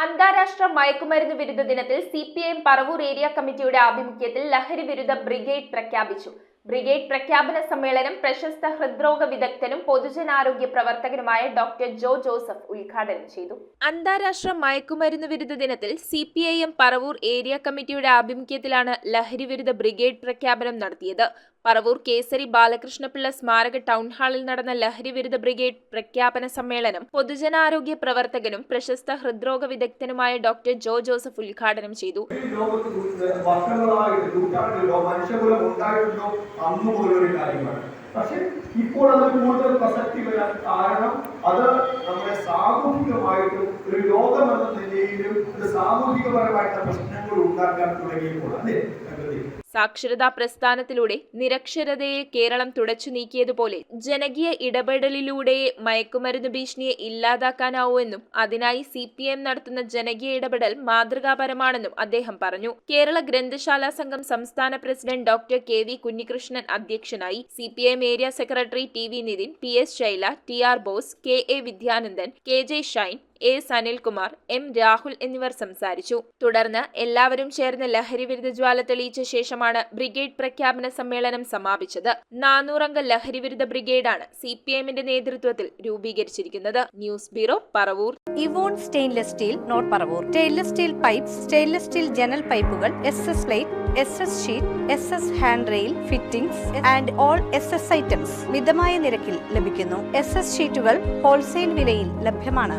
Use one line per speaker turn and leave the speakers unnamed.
അന്താരാഷ്ട്ര മയക്കുമരുന്ന് വിരുദ്ധ ദിനത്തിൽ സിപിഐഎം പറവൂർ ഏരിയ കമ്മിറ്റിയുടെ ആഭിമുഖ്യത്തിൽ ലഹരി വിരുദ്ധ ബ്രിഗേഡ് പ്രഖ്യാപിച്ചു. ബ്രിഗേഡ് പ്രഖ്യാപന സമ്മേളനം പ്രശസ്ത ഹൃദ്രോഗ വിദഗ്ധനും പൊതുജനാരോഗ്യ പ്രവർത്തകനുമായ ഡോക്ടർ ജോ ജോസഫ് ഉദ്ഘാടനം ചെയ്തു. അന്താരാഷ്ട്ര മയക്കുമരുന്ന് വിരുദ്ധ ദിനത്തിൽ സിപിഐഎം പറവൂർ ഏരിയ കമ്മിറ്റിയുടെ ആഭിമുഖ്യത്തിലാണ് ലഹരി വിരുദ്ധ ബ്രിഗേഡ് പ്രഖ്യാപനം നടത്തിയത്. പറവൂർ കേസരി ബാലകൃഷ്ണപിള്ള സ്മാരക ടൗൺ ഹാളിൽ നടന്ന ലഹരി വിരുദ്ധ ബ്രിഗേഡ് പ്രഖ്യാപന സമ്മേളനം പൊതുജനാരോഗ്യ പ്രവർത്തകനും പ്രശസ്ത ഹൃദ്രോഗ വിദഗ്ധനുമായ ഡോക്ടർ ജോ ജോസഫ് ഉദ്ഘാടനം ചെയ്തു.
പക്ഷെ ഇപ്പോൾ അത് കൂടുതൽ പ്രസക്തി വരാൻ കാരണം അത് നമ്മുടെ സാമൂഹികമായിട്ടും ഒരു ലോകമെന്ന നിലയിലും ഒരു സാമൂഹികപരമായിട്ടുള്ള പ്രശ്നങ്ങൾ ഉണ്ടാക്കാൻ തുടങ്ങിയപ്പോൾ അല്ലേ.
സാക്ഷരതാ പ്രസ്ഥാനത്തിലൂടെ നിരക്ഷരതയെ കേരളം തുടച്ചു നീക്കിയതുപോലെ ജനകീയ ഇടപെടലിലൂടെ മയക്കുമരുന്ന് ഭീഷണിയെ ഇല്ലാതാക്കാനാവൂ എന്നും അതിനായി സിപിഎം നടത്തുന്ന ജനകീയ ഇടപെടൽ മാതൃകാപരമാണെന്നും അദ്ദേഹം പറഞ്ഞു. കേരള ഗ്രന്ഥശാല സംഘം സംസ്ഥാന president doctor K V Kunhikrishnan അധ്യക്ഷനായി. CPM area secretary T V Nithin, P S Shaila, T R Bose, K A Vidyanandan, K J Shine, A Sanilkumar, M Rahul എന്നിവർ സംസാരിച്ചു. തുടർന്ന് എല്ലാവരും ചേർന്ന് ലഹരി വിരുദ്ധ ജ്വാല തെളിയിച്ച ശേഷമാണ് ബ്രിഗേഡ് പ്രഖ്യാപന സമ്മേളനം സമാപിച്ചത്. 400 അംഗ ലഹരി വിരുദ്ധ ബ്രിഗേഡാണ് സിപിഎമ്മിന്റെ നേതൃത്വത്തിൽ രൂപീകരിച്ചിരിക്കുന്നത്. News bureau, Paravur.
Evon stainless steel, north Paravur. Stainless steel pipes, stainless steel ജനൽ പൈപ്പുകൾ, SS plate, SS sheet, SS hand rail, fittings and all SS items മിതമായ നിരക്കിൽ ലഭിക്കുന്നു. SS ഷീറ്റുകൾ ഹോൾസെയിൽ വിലയിൽ ലഭ്യമാണ്.